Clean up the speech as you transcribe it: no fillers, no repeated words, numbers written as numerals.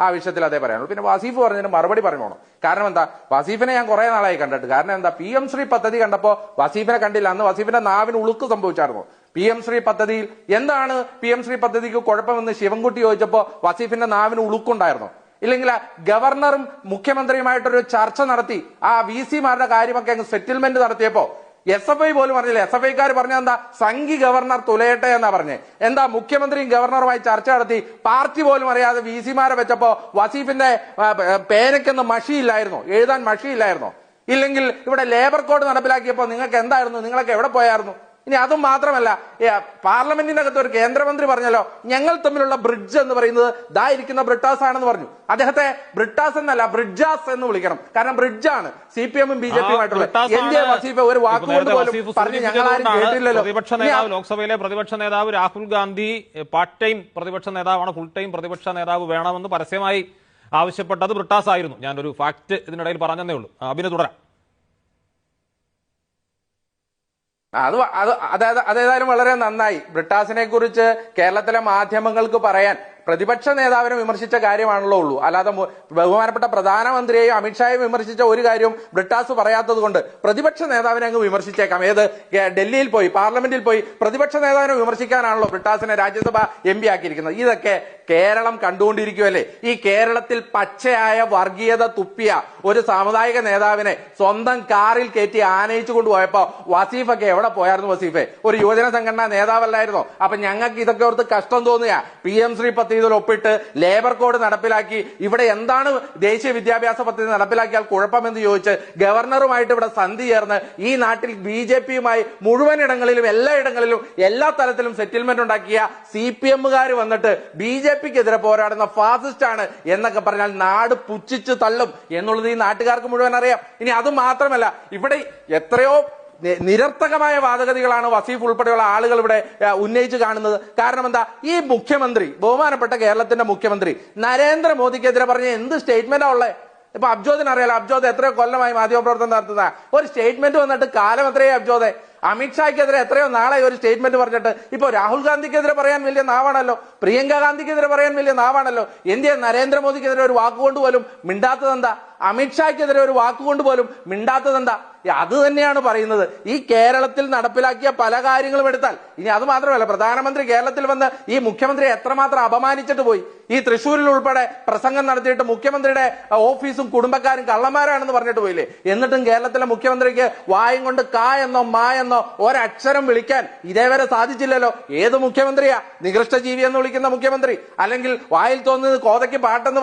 ആ വിഷയത്തിൽ അതേ പറയാനുള്ളൂ. പിന്നെ വസീഫ് പറഞ്ഞതിന് മറുപടി പറയണോ? കാരണം എന്താ, വസീഫിനെ ഞാൻ കുറെ നാളായി കണ്ടിട്ട്. കാരണം എന്താ, PM ശ്രീ പദ്ധതി കണ്ടപ്പോ വസീഫിനെ കണ്ടില്ല. അന്ന് വസീഫിന്റെ നാവിന് ഉളുക്ക് സംഭവിച്ചായിരുന്നു. PM ശ്രീ പദ്ധതിയിൽ എന്താണ് PM ശ്രീ പദ്ധതിക്ക് കുഴപ്പമെന്ന് ശിവൻകുട്ടി ചോദിച്ചപ്പോ വസീഫിന്റെ നാവിന് ഉളുക്കുണ്ടായിരുന്നു. ഇല്ലെങ്കിൽ ഗവർണറും മുഖ്യമന്ത്രിയുമായിട്ടൊരു ചർച്ച നടത്തി ആ VC-മാരുടെ കാര്യമൊക്കെ അങ്ങ് സെറ്റിൽമെന്റ് നടത്തിയപ്പോ SFI പോലും പറഞ്ഞില്ല. SFIക്കാർ പറഞ്ഞ എന്താ, സംഘി ഗവർണർ തുലയട്ടെ എന്നാ പറഞ്ഞേ. എന്താ, മുഖ്യമന്ത്രിയും ഗവർണറുമായി ചർച്ച നടത്തി പാർട്ടി പോലും അറിയാതെ VC-മാരെ വെച്ചപ്പോ വസീഫിന്റെ പേനയ്ക്കൊന്നും മഷിയില്ലായിരുന്നോ, എഴുതാൻ മഷിയില്ലായിരുന്നോ? ഇല്ലെങ്കിൽ ഇവിടെ ലേബർ കോഡ് നടപ്പിലാക്കിയപ്പോ നിങ്ങൾക്ക് എന്തായിരുന്നു, നിങ്ങളൊക്കെ എവിടെ പോയായിരുന്നു? ഇനി അതും മാത്രമല്ല, പാർലമെന്റിന്റെ അകത്ത് ഒരു കേന്ദ്രമന്ത്രി പറഞ്ഞല്ലോ, ഞങ്ങൾ തമ്മിലുള്ള ബ്രിഡ്ജ് എന്ന് പറയുന്നത് ദാ ഇരിക്കുന്ന ബ്രിട്ടാസ് ആണെന്ന് പറഞ്ഞു. അദ്ദേഹത്തെ ബ്രിട്ടാസ് എന്നല്ല ബ്രിഡ്ജാസ് എന്ന് വിളിക്കണം. കാരണം ബ്രിഡ്ജാണ് CPM-ഉം BJP-യുമായിട്ടുള്ള. എന്റെ വസീഫ ഒരു വാക്കുകൊണ്ട് പോലും പറഞ്ഞ് ഞങ്ങളാരും കേട്ടില്ലല്ലോ. ലോക്സഭയിലെ പ്രതിപക്ഷ നേതാവ് രാഹുൽ ഗാന്ധി പാർട്ട് ടൈം പ്രതിപക്ഷ നേതാവാണ്, ഫുൾ ടൈം പ്രതിപക്ഷ നേതാവ് വേണമെന്ന് പരസ്യമായി ആവശ്യപ്പെട്ടത് ബ്രിട്ടാസ് ആയിരുന്നു. ഞാനൊരു ഫാക്ട് ഇതിനിടയിൽ പറഞ്ഞതേ ഉള്ളൂ. അഭിനവ് തുടരാം. അതേതായാലും വളരെ നന്നായി. ബ്രിട്ടാസിനെ കുറിച്ച് കേരളത്തിലെ മാധ്യമങ്ങൾക്ക് പറയാൻ പ്രതിപക്ഷ നേതാവിനെ വിമർശിച്ച കാര്യമാണല്ലോ ഉള്ളൂ. അല്ലാതെ ബഹുമാനപ്പെട്ട പ്രധാനമന്ത്രിയെയും അമിത്ഷായെയും വിമർശിച്ച ഒരു കാര്യവും ബ്രിട്ടാസ് പറയാത്തത് കൊണ്ട് പ്രതിപക്ഷ നേതാവിനെ അങ്ങ് വിമർശിച്ചേക്കാം. ഏത്, ഡൽഹിയിൽ പോയി പാർലമെന്റിൽ പോയി പ്രതിപക്ഷ നേതാവിനെ വിമർശിക്കാനാണല്ലോ ബ്രിട്ടാസിനെ രാജ്യസഭ MP ആക്കിയിരിക്കുന്നത്. ഇതൊക്കെ കേരളം കണ്ടുകൊണ്ടിരിക്കുവല്ലേ. ഈ കേരളത്തിൽ പച്ചയായ വർഗീയത തുപ്പിയ ഒരു സാമുദായിക നേതാവിനെ സ്വന്തം കാറിൽ കയറ്റി ആനയിച്ചു കൊണ്ടുപോയപ്പോ വസീഫൊക്കെ എവിടെ പോയായിരുന്നു? വസീഫെ ഒരു യുവജന സംഘടനാ നേതാവല്ലായിരുന്നോ? അപ്പൊ ഞങ്ങൾക്ക് ഇതൊക്കെ ഓർത്ത് കഷ്ടം തോന്നുക. PM ശ്രീ പദ്ധതിയിൽ ഒപ്പിട്ട് ലേബർ കോഡ് നടപ്പിലാക്കി, ഇവിടെ എന്താണ് ദേശീയ വിദ്യാഭ്യാസ പദ്ധതി നടപ്പിലാക്കിയാൽ കുഴപ്പമെന്ന് ചോദിച്ച് ഗവർണറുമായിട്ട് ഇവിടെ സന്ധി ചേർന്ന് ഈ നാട്ടിൽ BJP-യുമായി മുഴുവൻ ഇടങ്ങളിലും എല്ലായിടങ്ങളിലും എല്ലാ തലത്തിലും സെറ്റിൽമെന്റ് ഉണ്ടാക്കിയ CPM-കാർ വന്നിട്ട് BJP-ക്കെതിരെ പോരാടുന്ന ഫാസിസ്റ്റ് ആണ് എന്നൊക്കെ പറഞ്ഞാൽ നാട് പുച്ഛിച്ച് തള്ളും എന്നുള്ളത് ഈ നാട്ടുകാർക്ക് മുഴുവൻ അറിയാം. ഇനി അത് മാത്രമല്ല, ഇവിടെ എത്രയോ നിരർത്ഥകമായ വാദഗതികളാണ് വസീഫ് ഉൾപ്പെടെയുള്ള ആളുകൾ ഇവിടെ ഉന്നയിച്ച് കാണുന്നത്. കാരണം എന്താ, ഈ മുഖ്യമന്ത്രി, ബഹുമാനപ്പെട്ട കേരളത്തിന്റെ മുഖ്യമന്ത്രി നരേന്ദ്രമോദിക്കെതിരെ പറഞ്ഞ എന്ത് സ്റ്റേറ്റ്മെന്റാ ഉള്ളത്? ഇപ്പൊ അബ്ജോദിന് അറിയാലോ, അബ്ജോദ് എത്രയോ കൊല്ലമായി മാധ്യമപ്രവർത്തനം നടത്തുന്ന ഒരു സ്റ്റേറ്റ്മെന്റ് വന്നിട്ട് കാലം എത്രയോ അബ്ജോദെ. അമിത്ഷായ്ക്കെതിരെ എത്രയോ നാളെ ഒരു സ്റ്റേറ്റ്മെന്റ് പറഞ്ഞിട്ട് ഇപ്പൊ രാഹുൽ ഗാന്ധിക്കെതിരെ പറയാൻ വലിയ നാവാണല്ലോ, പ്രിയങ്ക ഗാന്ധിക്കെതിരെ പറയാൻ വലിയ നാവാണല്ലോ. ഇന്ത്യ നരേന്ദ്രമോദിക്കെതിരെ ഒരു വാക്കുകൊണ്ട് പോലും മിണ്ടാത്തതെന്താ? അമിത്ഷായ്ക്കെതിരെ ഒരു വാക്കുകൊണ്ട് പോലും മിണ്ടാത്തതെന്താ? അത് തന്നെയാണ് പറയുന്നത്. ഈ കേരളത്തിൽ നടപ്പിലാക്കിയ പല കാര്യങ്ങളും എടുത്താൽ, ഇനി അത് മാത്രമല്ല, പ്രധാനമന്ത്രി കേരളത്തിൽ വന്ന് ഈ മുഖ്യമന്ത്രിയെ എത്രമാത്രം അപമാനിച്ചിട്ട് പോയി. ഈ തൃശ്ശൂരിൽ ഉൾപ്പെടെ പ്രസംഗം നടത്തിയിട്ട് മുഖ്യമന്ത്രിയുടെ ഓഫീസും കുടുംബക്കാരും കള്ളന്മാരാണെന്ന് പറഞ്ഞിട്ട് പോയില്ലേ. എന്നിട്ടും കേരളത്തിലെ മുഖ്യമന്ത്രിക്ക് വായും കൊണ്ട് കാ എന്നോ മാ എന്നോ ഒരക്ഷരം വിളിക്കാൻ ഇതേവരെ സാധിച്ചില്ലല്ലോ. ഏത് മുഖ്യമന്ത്രിയാ? നികൃഷ്ട ജീവി എന്ന് വിളിക്കുന്ന മുഖ്യമന്ത്രി, അല്ലെങ്കിൽ വായിൽ തോന്നുന്നത് കോതയ്ക്ക് പാട്ടെന്ന്